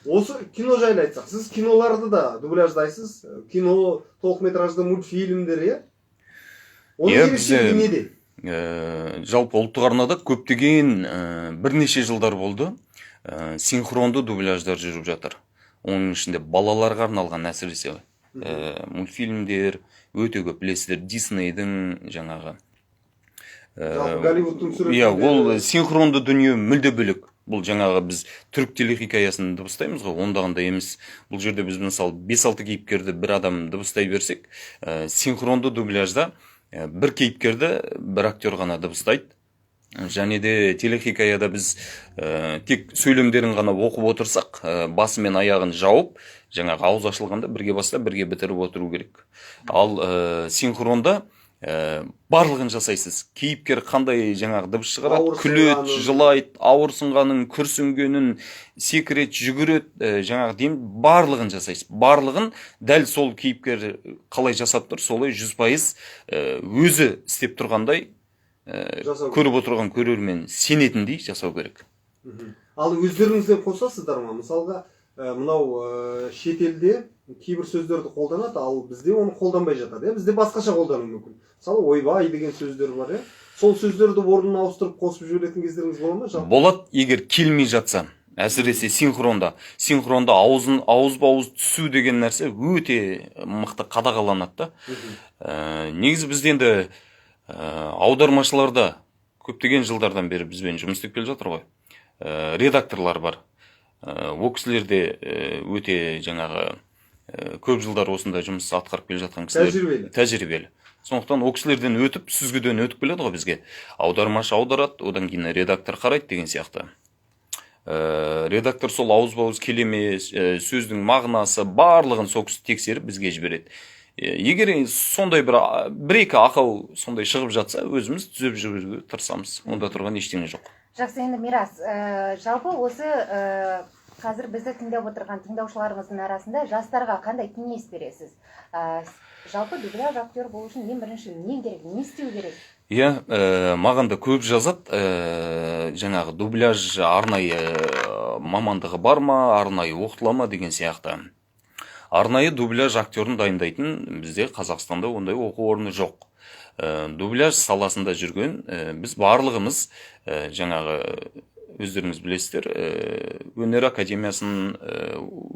Осы кино жайлы айтсақ, сіз киноларды да дубляждайсыз, кино, толықметражды мультфильмдер, иә? Оның ерекшелігі неде? Жалпы ұлттық арнада көптеген бірнеше жылдар болды синхронды дубляждар жүріп жатыр. Оның ішінде балаларға арналған әсіресе мультфильмдер өте көп, білесіздер, Диснейдің жаңағы Голливудтың суреттері. ол синхронды дүние мүлде бөлек. Бұл жаңағы біз түрік телехикаясын дыбыстаймыз ғой, ондағында емес. Бұл жерде біз мысалы 5-6 кейіпкерді бір адам дыбыстай берсек, синхронды дубляжда бір кейіпкерді бір актер ғана дыбыстайды. Және де телехикаяда біз тек сөйлемдерін ғана оқып отырсақ, басы мен аяғын жауып, жаңағы ауыз ашылғанда бірге бастап, бірге бітіріп отыру керек. Ал синхронда барлығын жасайсыз. Кейіпкер қандай жаңағы дыбыс шығарады, күлет, жылайды, ауырсынғанын, күрсінгенін, секірет, жүгірет, жаңағы деймін, барлығын жасайсыз. Барлығын дәл сол кейіпкер қалай жасап тұр, солай 100% өзі істеп тұрғандай көріп отырған көрермен сенетіндей жасау керек. Ал өздеріңіз де қосасыздар ма? Мысалға, мынау шетелде кейбір сөздерді қолданады, ал бізде оны қолданбай жатады. Бізде басқаша қолдану мүмкін. Мысалы, ойбай деген сөздер бар, сол сөздерді орнына ауыстырып қосып жіберетін кездеріңіз бола ма? Болады, егер келмей жатса. Әсіресе синхронда. Синхронда ауызба-ауыз түсу деген нәрсе өте мықты қадағаланады. Негізі бізде енді аудармашыларда көптеген жылдардан бері бізбен жұмыс істеп келе жатыр ғой. Редакторлар бар. Ол кісілерде өте жаңағы көп жылдар осында жұмыс атқарып келе жатқан кісілер. Тәжірибелі. Сондықтан ол кісілерден өтіп, сүзгіден өтіп келеді ғой бізге. Аудармашы аударады, одан кейін редактор қарайды деген сияқты. Редактор сол ауызба-ауыз келеме, сөздің мағынасы барлығын сол кісі тексеріп бізге жібереді. Егер сондай бір-екі ақау сондай шығып жатса, өзіміз түзеп жіберуге тырысамыз. Онда тұрған ештеңе жоқ. Жақсы, енді Мирас, жалпы осы қазір бізді тыңдап отырған тыңдаушыларымыздың арасында жастарға қандай кеңес бересіз? Жалпы дубляж актер болу үшін ең бірінші не керек, не істеу керек? Маған да көп жазады, жаңағы дубляж арнайы мамандығы бар ма, арнайы оқытыла ма деген сияқты. Арнайы дубляж актерін дайындайтын бізде Қазақстанда ондай оқу орны жоқ. Дубляж саласында жүрген біз барлығымыз жаңағы өздеріңіз білесіздер, өнер академиясын,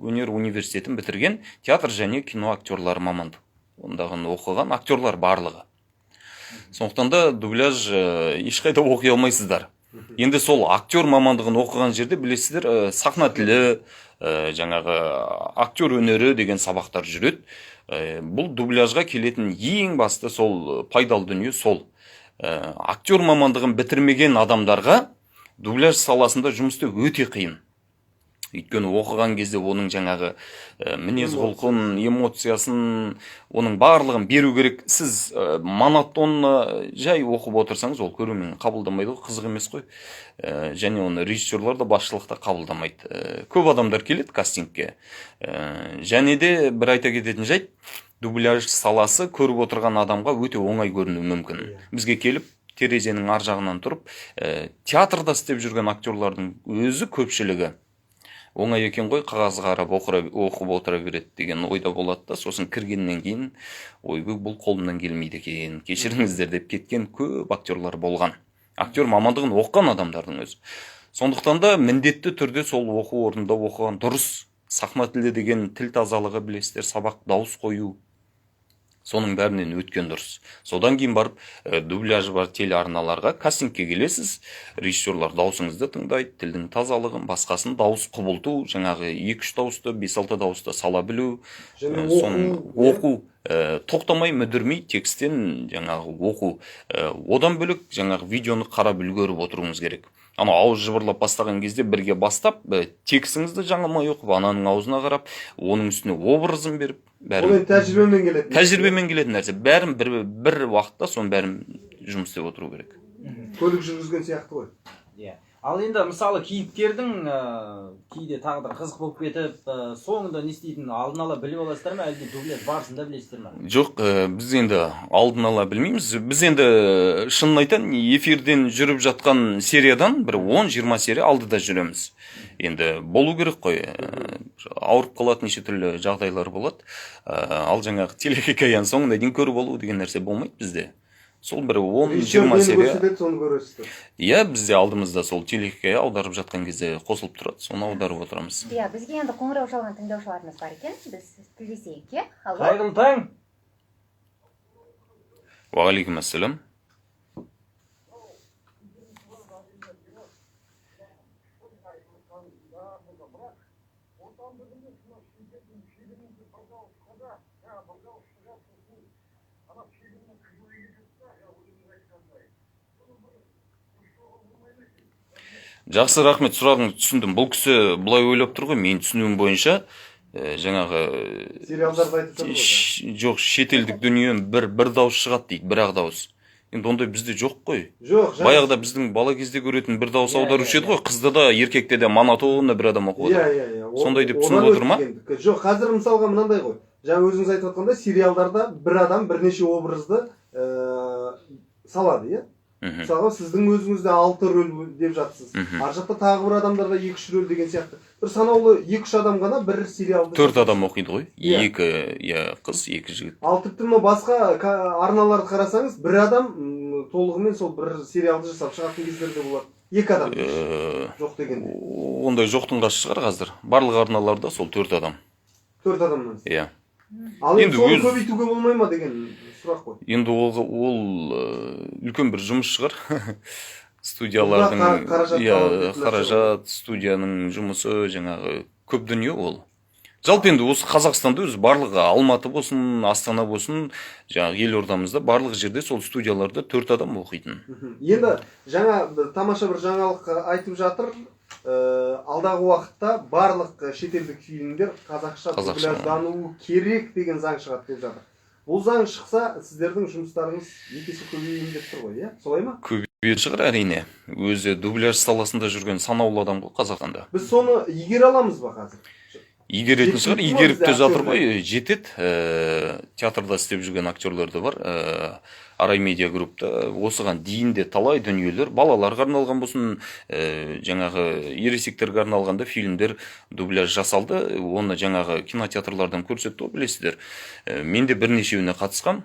өнер университетін бітірген театр және кино актерлары маманды. Ондағын оқыған актерлар барлығы. Сондықтан да дубляж ешқайда оқи алмайсыздар. Енді сол актер мамандығын оқыған жерде білесіздер, сахна тілі, жаңағы актер өнері деген сабақтар жүреді. Бұл дубляжға келетін ең басты сол пайдалы дүние сол. Актер мамандығын бітірмеген адамдарға дубляж саласында жұмыс істеу өте қиын. Өйткені оқыған кезде оның жаңағы мінез құлқын, эмоциясын, оның барлығын беру керек. Сіз монотонны жай оқып отырсаңыз, ол көрермен қабылдамайды, қызық емес қой. Және оны режиссерлар да басшылықта қабылдамайды. Көп адамдар келеді кастингке. Және де бір айта кететін жайт, дубляж саласы көріп отырған адамға өте оңай көрінуі мүмкін. Бізге келіп, терезенің ар жағынан тұрып, театрда істеп жүрген актерлардың өзі көпшілігі оңай екен ғой, қағаз қарап оқып отыра береді деген ойда болады да, сосын кіргеннен кейін ойбай бұл қолымнан келмейді екен, кешіріңіздер деп кеткен көп актерлар болған. Актер мамандығын оқыған адамдардың өзі. Сондықтан да міндетті түрде сол оқу орнында оқыған дұрыс. Сахна тілі деген тіл тазалығы білесіздер, сабақ, дауыс қою. Соның бәрінен өткен дұрыс. Содан кейін барып дубляжы бар телеарналарға кастингке келесіз, режиссерлар дауысыңызды тыңдайды, тілдің тазалығын, басқасын дауыс құбылту, жаңағы 2-3 дауысты, 5-6 дауысты сала білу, соның оқу, тоқтамай мүдірмей текстен жаңағы оқу. Одан бөлек жаңағы видеоны қарап үлгеріп отыруыңыз керек. Ауыз жыбырлап бастаған кезде бірге бастап, текстіңізді жаңылмай оқып, ананың аузына қарап, оның үстіне образын беріп, Ол тәжірибемен келеді. Тәжірибемен келетін нәрсе. Бәрін бір уақытта соның бәрін жұмыс істеп отыру керек. Көлік жүргізген сияқты ғой. Ал енді мысалы кейіпкердің кейде тағдыры қызық болып кетіп, соңында не істейтінін алдын ала біліп аласыздар ма, әлде дубляж барысында білесіздер ме? Жоқ, біз енді алдын ала білмейміз. Біз енді шынын айтайын, эфирден жүріп жатқан сериядан бір 10-20 серия алдыда жүреміз. Енді болу керек қой. Ауырып қалатын неше түрлі жағдайлар болады. Ал жаңағы телехикаяның соңына дейін көріп алу деген нәрсе болмайды бізде. Сол бір 10-20 серия. Соны көресіздер. Иә, бізде алдымызда сол телехикая аударып жатқан кезде қосылып тұрады. Соны аударып отырамыз. Иә, бізге енді қоңырау шалған тыңдаушыларымыз бар екен. Біз тілдесейік, иә? Алло. Қайырлы таң. Уағалейкум ассалам. Жақсы, рахмет, сұрағыңды түсіндім. Бұл кісі былай ойлап тұр ғой, мен түсінуім бойынша, жаңағы Сериалдарды айтып жатыр ғой. жоқ, шетелдік дүние бір дауыс шығады дейді, бір-ақ дауыс. Енді ондай бізде жоқ қой. Жоқ, Баяғыда біздің бала кезде көретін бір дауыс аударушы еді ғой, қызда да, еркекте де монотонно бір адам оқып отыр. Иә. Сондай деп түсініп отыр ма? Жоқ, қазір мысалға мынандай ғой. Жаңа өзіңіз айтып отқандай, сериалдарда бір адам бірнеше образды салады, иә? Мысалы, сіздің өзіңізде 6 рөл деп жатсыз. Ар жақта тағы бір адамдарда 2-3 рөл деген сияқты. Бір санаулы 2-3 адам ғана бір сериалды. 4 адам оқиды ғой. 2 қыз, 2 жігіт. Ал тіпті басқа арналарды қарасаңыз, бір адам толығымен сол бір сериалды жасап шығатын кездерде болады. 2 адам. Жоқ дегенде. Ондай жоқтың қасы шығар қазір. Барлық арналарда сол 4 адам. 4 адамнан. Иә. Ал енді соны көбейтуге болмай ма деген сұрақ қой. Енді ол үлкен бір жұмыс шығар. Студиялардың қаражат, студияның жұмысы, жаңағы көп дүние ол. Жалпы енді осы Қазақстанда өзі барлығы Алматы болсын, Астана болсын, жаңағы елордамызда барлық жерде сол студияларда 4 адам оқитын. Енді жаңа тамаша бір жаңалық айтып жатыр. Алдағы уақытта барлық шетелдік фильмдер қазақша дубляждануы керек деген заң шығады деп жатыр. Бұл заң шықса, сіздердің жұмыстарыңыз екесе көбейейін деп тұр ғой, иә? Солай ма? Көбейер шығар әрине. Өзі дубляж саласында жүрген санаулы адам ғой Қазақстанда. Біз соны игере аламыз ба қазір? Игеретін шығар, игеріп те жатыр ғой, жетеді. Театрда істеп жүрген актерлер де бар. Арай медиа группта осыған дейін де талай дүниелер, балаларға арналған болсын, жаңағы ересектерге арналғанда фильмдер дубляж жасалды. Оны жаңағы кинотеатрлардан көрсетті, білесіздер. Мен де бірнешеуіне қатысқам.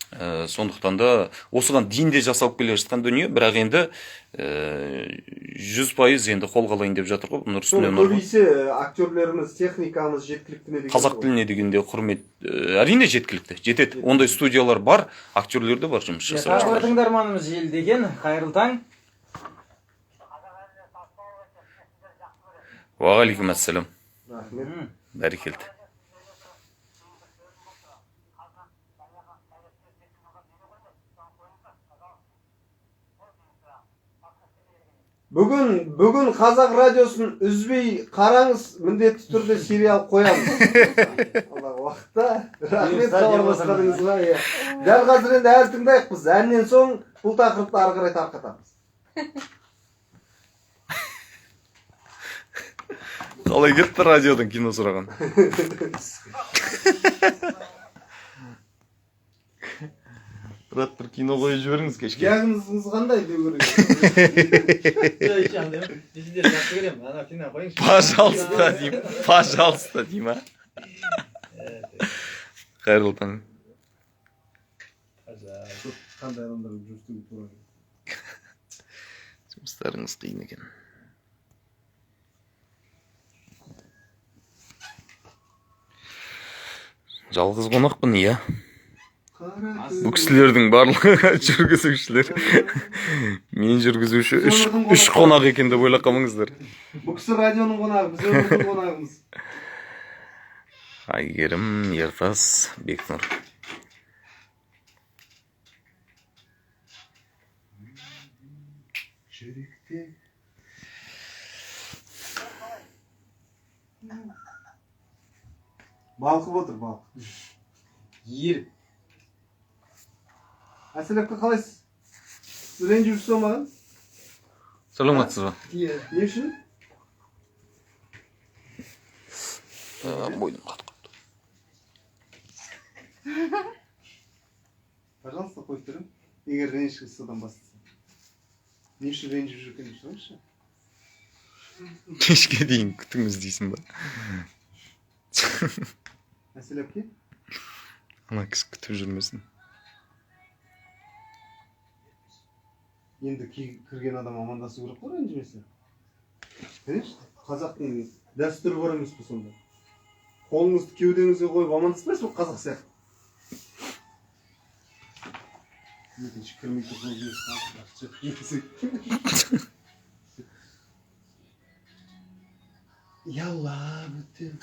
Сондықтан да осыған дейін де жасалып келе жатқан дүние, бірақ енді 100% енді қолға алайын деп жатыр ғой. Көбейсе актерлеріміз, техникамыз жеткілікті ме деген? Қазақ тіліне дегенде құрмет әрине жеткілікті, жетеді. Ондай студиялар бар, актерлер де бар жұмыс жасап жатыр. Тағы бір тыңдарманымыз желдеген. Қайырлы таң. Уағалейкум ассалам. Рахмет. Бәрекелді. Бүгін қазақ радиосын үзбей қараңыз, міндетті түрде сериал қоямыз. Алдағы уақытта. Рахмет хабарласқаныңызға. Дәл қазір енді әр тыңдайық біз. Әннен соң бұл тақырыпты ары қарай тарқатамыз. Қалай кетті радиодан кино сұраған? Брат, бір кино қойып жіберіңіз кешке. Диагнозыңыз қандай деу керек? Пожалуйста, деймін. Пожалуйста, деймін. Қайырлы таң. Қандай адамдар жұмыстың туралы? Жұмыстарыңыз қиын екен. Жалғыз қонақпын, иә. Бұл кісілердің барлығы жүргізушілер. Мен жүргізуші 3 қонақ екен деп ойлап қалмаңыздар. Бұл кісі радионың қонағы, біз өмірдің қонағымыз. Айгерім, Ертас, Бекнұр. Жүректе. Балқып отыр, балқып. Еріп. Әсел әпке қалайсыз? Ренжіп жүрсіз маған? Саламатсыз ба? Иә. Не үшін? Бойдым қатып қалды. Пожалуйста, қойып беремін. Егер ренжісе содан бастаса. Не үшін ренжіп жүргенін сұраңызшы. Кешке дейін күтіңіз дейсің ба? Мәселе әпке? Ана кісі күтіп жүрмесін. Енді кірген адам амандасу керек қой ренжімесе. Конечно, қазақтың дәстүрі бар емес пе сонда? Қолыңызды кеудеңізге қойып амандаспайсыз ба қазақ сияқты? Екінші кірмейді Яллап өттім.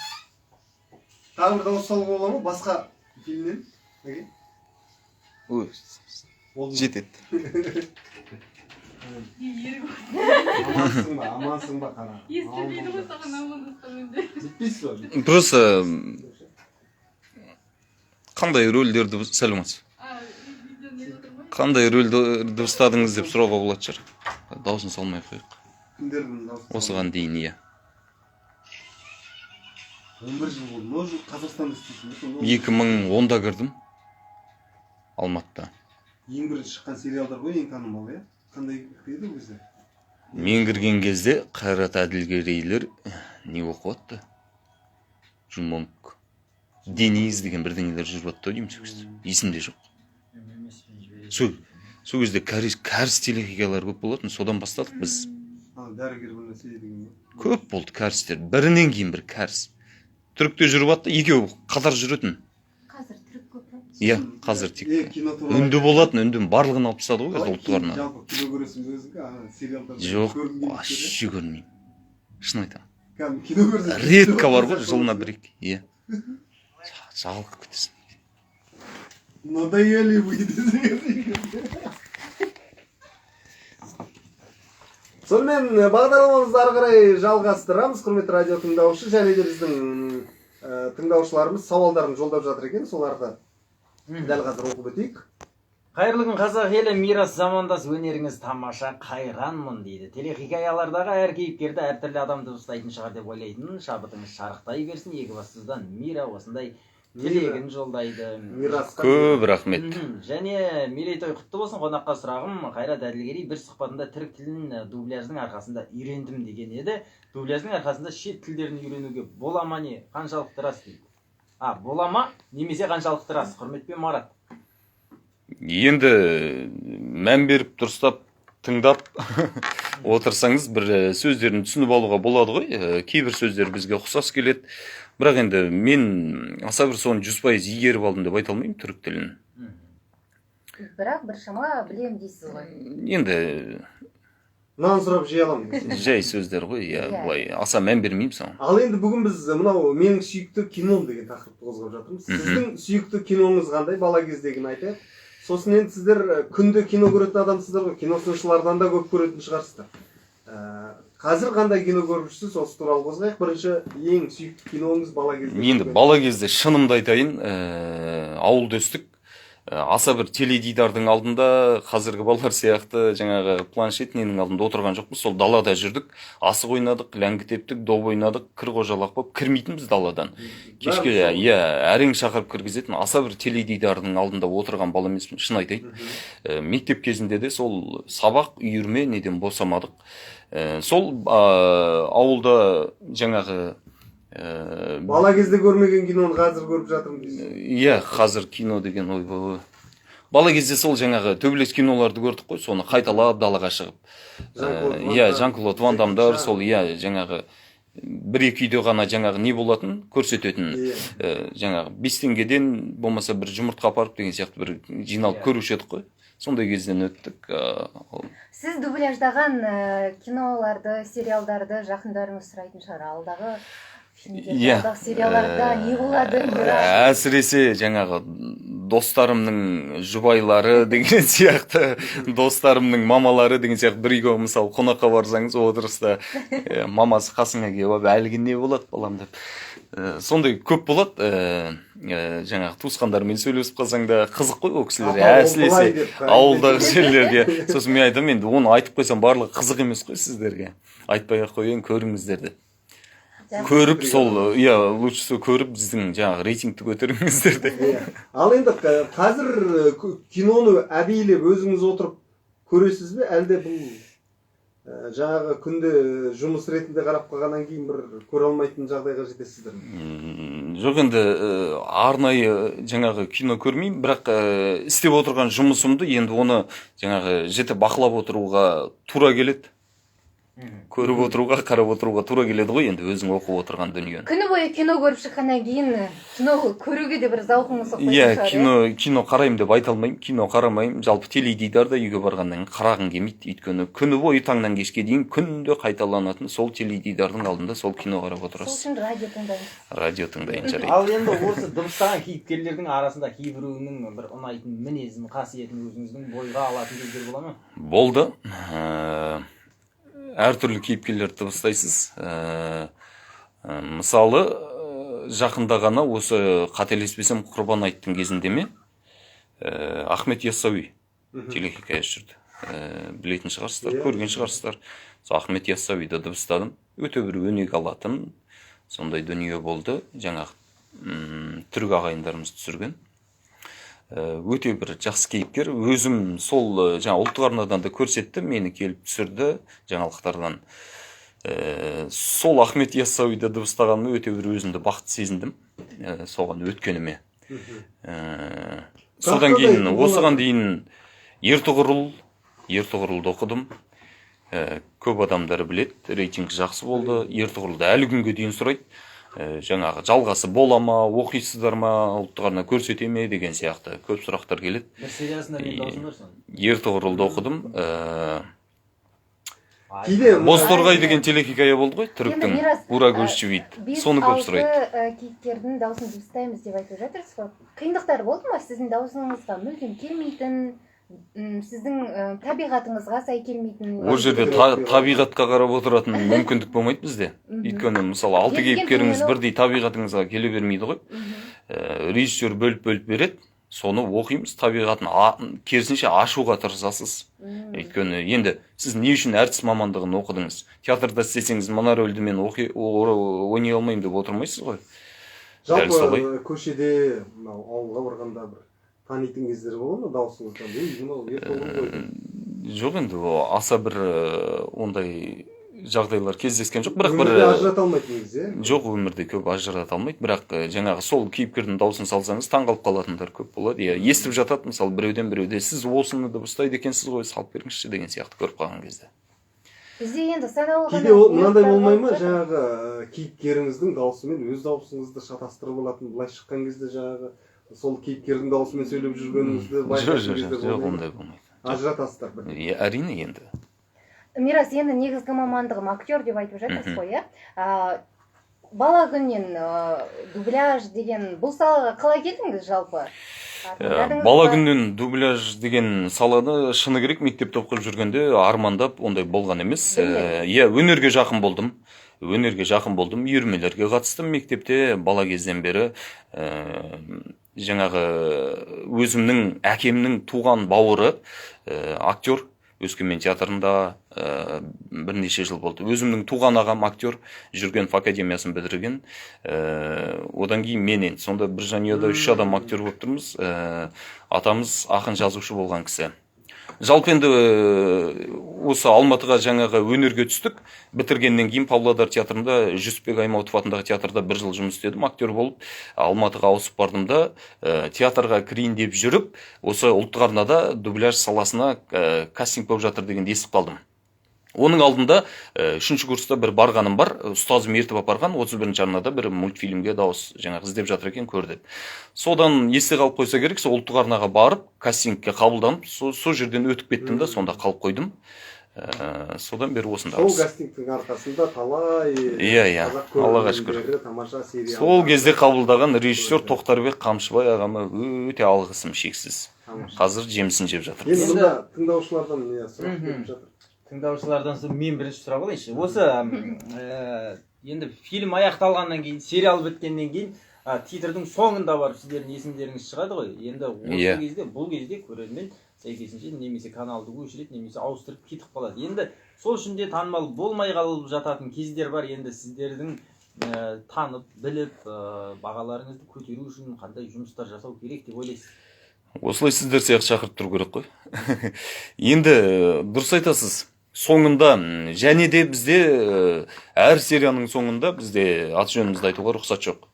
Тағы бір дауыс салуға бола ма? Басқа фильмнен? Ой, жетеді. Амансың ба қара? Естілмейді ғой саған амандасқан önde. Жетпейсіз ба? Просто қандай рөлдерді саламатсыз? Қандай рөлдерді ұстадыңыз деп сұрауға болады шығар. Дауысын салмай қойық. Кімдердің дауысын? Осыған дейін, иә. 11 жыл болды. Может, Қазақстанда істейсің бе? 2010-да кірдім. Алматыда. Ең бірінші шыққан сериалдар ғой, ең танымал, иә? Қандай еді ол кезде? Мен кірген кезде Қайрат Әділгерейлер не оқып атты? Жұмонг. Дениз деген бірдеңелер жүріп атты деймін сол кезде. Есімде жоқ. Сол кезде кәріс телехикаялар көп болатын, содан бастадық біз. Дәрігер бір нәрсе деген ба? Көп болды кәрістер. Бірінен кейін бір кәріс. Түрікте жүріп атты, екеуі қатар жүретін. Қазір түрік көп па? Иә, қазір тек үнді болатын, үнді барлығын алып тастады ғой, ұлттық арна. Жалпы кино көресің өзің, сериалдар Жоқ, вообще көрмеймін. Шын айтамын. Кино көрсең. Редко бар ғой, жылына бір-екі. Иә. Жалқы күтесің. Надоели вы десең. Сонымен бағдарламамызды ары қарай жалғастырамыз, құрметті радио тыңдаушы, және де біздің тыңдаушыларымыз сауалдарын жолдап жатыр екен, соларды дәл қазір оқып өтейік. Қайырлы күн қазақ елі, Мирас замандас өнеріңіз тамаша, қайранмын дейді. Телехикаялардағы әр кейіпкерді әртүрлі адамды ұстайтын шығар деп ойлайтын, шабытыңыз шарықтай берсін, Екібастұздан Мира осындай тілегін жолдайды. Көп рахмет. Және мерейтой құтты болсын. Қонаққа сұрағым, Қайрат Әділгерей бір сұхбатында түрік тілін дубляждың арқасында үйрендім деген еді. Дубляждың арқасында шет тілдерін үйренуге бола ма не? Қаншалықты рас дейді. Бола ма немесе қаншалықты рас? Құрметпен Марат. Енді мән беріп дұрыстап тыңдап отырсаңыз бір сөздерін түсініп алуға болады ғой. Кейбір сөздер бізге ұқсас келеді. Бірақ енді мен аса бір соны 100% игеріп алдым деп айта алмаймын түрік тілін. Бірақ біршама білем дейсіз ғой. Енді Нан сұрап жей аламын. жай сөздер ғой, иә, былай аса мән бермеймін соған. Ал енді бүгін біз мынау менің сүйікті кином деген тақырыпты қозғап жатырмыз. Сіздің сүйікті киноңыз қандай, бала кездегіні айтайық. Сосын енді сіздер күнде кино көретін адамсыздар ғой, киносыншылардан да көп көретін шығарсыздар. Қазір қандай кино көріп жүрсіз, осы туралы қозғайық. Бірінші ең сүйікті киноңыз бала кезде. Енді бала кезде шынымды айтайын, ауылда өстік. Аса бір теледидардың алдында қазіргі балалар сияқты жаңағы планшет ненің алдында отырған жоқпыз. Сол далада жүрдік, асық ойнадық, ләңгі тептік, доп ойнадық, кір қожалақ болып кірмейтінбіз даладан. Кешке әрең шақырып кіргізетін, аса бір теледидардың алдында отырған бала емеспін, шын айтайын. Мектеп кезінде де сол сабақ үйірме неден босамадық. Сол ауылда жаңағы бала кезде көрмеген киноны қазір көріп жатырмын дейсіз. Иә, қазір кино деген ойбай. Бала кезде сол жаңағы төбелес киноларды көрдік қой, соны қайталап далаға шығып. Иә, Жан-Клод Ван Дамдар, сол иә, жаңағы бір-екі үйде ғана жаңағы не болатын көрсететін. Жаңағы 5 теңгеден болмаса бір жұмыртқа апарып деген сияқты бір жиналып көруші едік қой. Сондай кезден өттік. Сіз дубляждаған киноларды, сериалдарды жақындарыңыз сұрайтын шығар, алдағы Иә. фильмдерде сериалдарда не болады Әсіресе жаңағы достарымның жұбайлары деген сияқты, достарымның мамалары деген сияқты бір үйге мысалы қонаққа барсаңыз отырыста мамасы қасыңа келіп алып әлгі не болады балам деп. Сондай көп болады. Жаңағы туысқандармен сөйлесіп қалсаң да қызық қой ол кісілер. Әсіресе ауылдағы жерлерге. Сосын мен айтамын, енді оны айтып қойсам барлығы қызық емес қой сіздерге. Айтпай-ақ қояйын, көріңіздер де. Көріп сол, лучшысы көріп біздің жаңағы рейтингті көтеріңіздер де. Ал енді қазір киноны әдейілеп өзіңіз отырып көресіз бе, әлде бұл жаңағы күнде жұмыс ретінде қарап қалғаннан кейін бір көре алмайтын жағдайға жетесіздер ме? Жоқ, енді арнайы жаңағы кино көрмеймін, бірақ істеп отырған жұмысымды енді оны жаңағы жіті бақылап отыруға тура келеді. Көріп отыруға, қарап отыруға тура келеді ғой, енді өзің оқып отырған дүниені. Күні бойы кино көріп шыққаннан кейін кино көруге де бір зауқыңыз соқпайтын шығар. Кино қараймын деп айта алмаймын, кино қарамаймын. Жалпы теледидарда үйге барғаннан кейін қарағым келмейді, өйткені күні бойы таңнан кешке дейін күнде қайталанатын сол теледидардың алдында сол кино қарап отырасыз. Сол үшін радио тыңдаймыз. Радио тыңдайын жарайды. Ал енді осы дыбыстаған кейіпкерлердің арасында кейбіреуінің бір ұнайтын мінезін, қасиетін өзіңіздің бойға алатын кездер бола ма? Болды. Әртүрлі кейіпкерлерді дыбыстайсыз. Мысалы, жақында ғана осы қателеспесем Құрбан айттың кезінде ме Ахмет Яссауи телехикаясы жүрді. Білетін шығарсыздар, көрген шығарсыздар. Ахмет Яссауиді дыбыстадым. Өте бір өнеге алатын сондай дүние болды. Жаңағы түрік ағайындарымыз түсірген. Өте бір жақсы кейіпкер. Өзім сол жаңа ұлттық арнадан да көрсетті, мені келіп түсірді жаңалықтардан. Сол Ахмет Яссауиді дыбыстағаныма өте бір өзімді бақытты сезіндім. Соған өткеніме. Содан кейін осыған дейін Ертұғырылды оқыдым. Көп адамдар білет, рейтинг жақсы болды. Ертұғырылды әлі күнге дейін сұрайды. Жаңағы жалғасы бола ма, оқисыздар ма, ұлттық арна көрсете ме деген сияқты көп сұрақтар келеді. Бір сериясында мен даусым бар соның. Ертұғырылды оқыдым. Бозторғай деген телехикая болды ғой, түріктің. Ура Гүлшевит. Соны көп сұрайды. 5-6 кейіпкердің дауысын дыбыстаймыз деп айтып жатырсыз ғой. Қиындықтар болды ма сіздің даусыңызға мүлдем келмейтін, сіздің табиғатыңызға сай келмейтін? Ол жерде табиғатқа қарап отыратын мүмкіндік болмайды бізде. Өйткені мысалы 6 кейіпкеріңіз бірдей табиғатыңызға келе бермейді ғой. Режиссер бөліп береді, соны оқимыз, табиғатын керісінше ашуға тырысасыз. Өйткені енді сіз не үшін әртіс мамандығын оқыдыңыз? Театрда істесеңіз мына рөлді мен ойнай алмаймын деп отырмайсыз ғой. Жалпы көшеде ауылға барғанда бір танитын кездер болады ма даусыңыздан? Жоқ, енді аса бір ондай жағдайлар кездескен жоқ, бірақ өмірде ажырата алмайтыныңыз, жоқ, өмірде көп ажырата алмайды, бірақ жаңағы сол кейіпкердің дауысын салсаңыз таңғалып қалатындар көп болады. Естіп жатады, мысалы біреуден сіз осыны дыбыстайды екенсіз ғой, салып беріңізші деген сияқты көріп қалған кезде. Бізде енді санаулы кейде мынандай болмай ма, жаңағы кейіпкеріңіздің дауысымен өз дауысыңызды шатастырып алатын, былай шыққан кезде жаңағы сол кейіпкердің дауысымен сөйлеп жүргеніңізді байқайтын кездер жоқ, ондай болмайды. Ажыратасыздар бір. Әрине енді. Мирас, енді негізгі мамандығым актер деп айтып жатырсыз ғой, бала күннен дубляж деген бұл салаға қалай келдіңіз жалпы? Бала күннен дубляж деген саланы шыны керек мектепте оқып жүргенде армандап ондай болған емес. Өнерге жақын болдым. Үйірмелерге қатыстым мектепте бала кезден бері. Жаңағы өзімнің әкемнің туған бауыры актер, Өскемен театрында бірнеше жыл болды. Өзімнің туған ағам актер, Жүргенов академиясын бітірген. Одан кейін мен сонда бір жанұяда 3 адам актер болып тұрмыз. Атамыз ақын жазушы болған кісі. Жалпы енді осы Алматыға жаңағы өнерге түстік. Бітіргеннен кейін Павлодар театрында Жүсіпбек Аймауытов атындағы театрда 1 жыл жұмыс істедім, актер болып. Алматыға ауысып бардым да, театрға кірейін деп жүріп, осы ұлттық арнада дубляж саласына кастинг болып жатыр дегенді естіп қалдым. Оның алдында 3-ші курста бір барғаным бар, ұстазым ертіп апарған 31-ші арнада бір мультфильмге дауыс жаңағы іздеп жатыр екен, көрдім. Содан есте қалып қойса керек, сол ұлттық арнаға барып, кастингке қабылданып, сол жерден өтіп кеттім да, сонда қалып қойдым. Содан бері Сол осындамыз. кастингтің арқасында талай Иә, қазақ Аллаға шүкір. көрермендері тамаша сериал. Сол кезде қабылдаған режиссер Тоқтарбек Қамшыбай ағама өте алғысым шексіз. Қазір жемісін жеп жатыр. Енді мында тыңдаушылардан не сұрақ келіп жатыр. Тыңдаушылардан соң мен бірінші сұрақ алайыншы. Осы енді фильм аяқталғаннан кейін, сериал біткеннен кейін титрдің соңында барып сіздердің есімдеріңіз шығады ғой. Енді осы кезде, бұл кезде көрермен сәйкесінше немесе каналды өшіреді, немесе ауыстырып кетіп қалады. Енді сол үшін де танымал болмай қалып жататын кездер бар. Енді сіздердің танып, біліп, бағаларыңызды көтеру үшін қандай жұмыстар жасау керек деп ойлайсыз? Осылай сіздер сияқты шақырып тұру керек қой. Енді дұрыс айтасыз. Соңында және де бізде әр серияның соңында бізде аты жөнімізді айтуға рұқсат жоқ.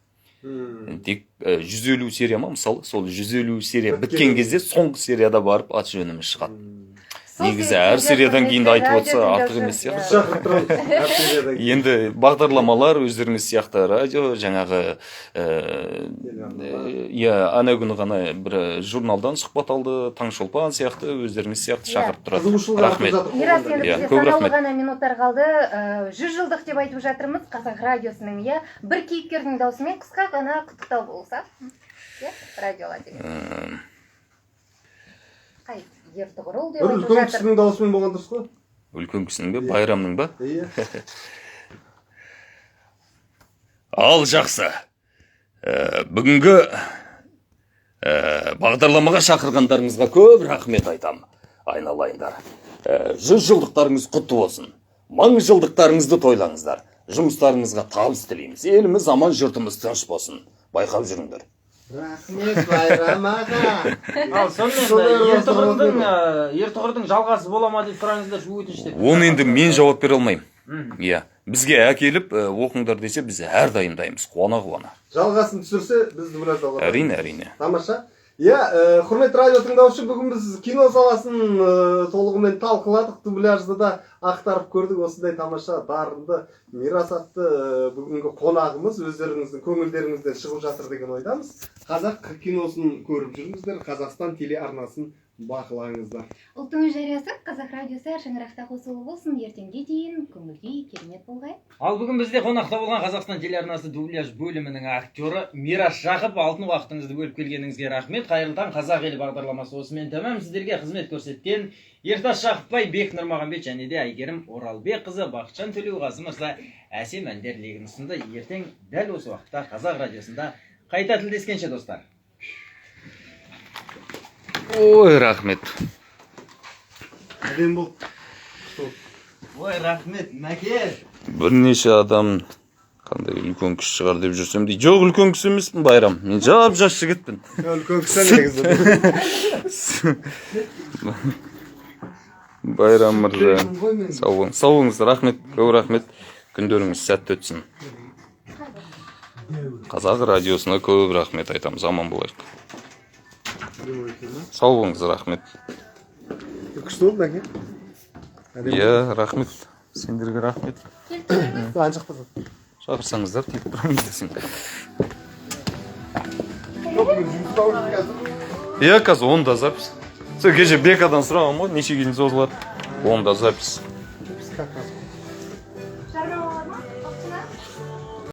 Тек 150 серия ма мысалы, сол 150 серия біткен кезде соңғы серияда барып аты жөніміз шығады. Негізі әр сериядан кейін де айтып отырса артық емес сияқты. Шақырып тұрамыз әр сериядан кейін. Енді бағдарламалар өздеріңіз сияқты радио, жаңағы ана күні ғана бір журналдан сұхбат алды, Таңшолпан сияқты өздеріңіз сияқты шақырып тұрады. Қызығушылық артып Рахмет. жатыр Мирас, қоғамда. енді бізде көп санаулы рахмет. ғана минуттар қалды. 100 жылдық деп айтып жатырмыз қазақ радиосының, иә. Бір кейіпкердің даусымен қысқа ғана құттықтау болса, иә, радиоға деген. Қай, Ертұғырыл деп Бір айтып үлкен жатыр. кісінің дауысымен болған дұрыс қой. Үлкен кісінің бе, Байрамның ба? Иә. Ал жақсы. Бүгінгі бағдарламаға шақырғандарыңызға көп рахмет айтам. Айналайындар. 100 жылдықтарыңыз құтты болсын. 1000 жылдықтарыңызды тойлаңыздар. Жұмыстарыңызға табыс тілейміз. Еліміз аман, жұртымыз тыныш болсын. Байқап жүріңдер. Рахмет Байрам аға. Ал сонымен Ертұғырдың жалғасы бола ма деп сұраңыздар, өтініш деп. Оны енді мен жауап бере алмаймын. Иә. Бізге әкеліп оқыңдар десе, біз әрдайым дайынбыз. Қуана-қуана. Жалғасын түсірсе, біз дубляждауға. Әрине. Тамаша. Иә, құрметті радио тыңдаушы, бүгін біз кино саласын толығымен талқыладық, дубляжды да ақтарып көрдік. Осындай тамаша дарынды Мирас атты бүгінгі қонағымыз өздеріңіздің көңілдеріңізден шығып жатыр деген ойдамыз. Қазақ киносын көріп жүріңіздер, Қазақстан телеарнасын бақылаңыздар. Ұлттың жариясы қазақ радиосы шаңырақта қосылы болсын. Ертеңге дейін көңілге керемет болғай. Ал бүгін бізде қонақта болған Қазақстан телеарнасы дубляж бөлімінің актері Мирас Жақып, алтын уақытыңызды бөліп келгеніңізге рахмет. Қайырлы таң, қазақ елі бағдарламасы осымен тәмам. Сіздерге қызмет көрсеткен Ертас Жақыпбай, Бек Нұрмағанбет және де Әйгерім Оралбекқызы, Бақытжан Төлеуғазы мырза әсем әндер легін ұсынды. Ертең дәл осы уақытта қазақ радиосында қайта тілдескенше достар. Ой, рахмет. Әдем бол. Ой, рахмет, мәке. Бірнеше адам қандай үлкен кісі шығар деп жүрсем дейді. Жоқ, үлкен кісі емеспін, Байрам. Мен жап-жас жігітпін. Үлкен кісі негізі. Байрам мырза. Сау болыңыз, рахмет, көп рахмет. Күндеріңіз сәтті өтсін. Қазақ радиосына көп рахмет айтамыз, аман болайық. Сау болыңыз, рахмет. Күшті болды, әке. Иә, рахмет. Сендерге рахмет. Аншық тұрды. Шақырсаңыздар, тек тұрамыз десең. Иә, қазір 10-да запись. Сол кеше Бекадан сұрағам ғой, неше келін созылады. 10-да запись.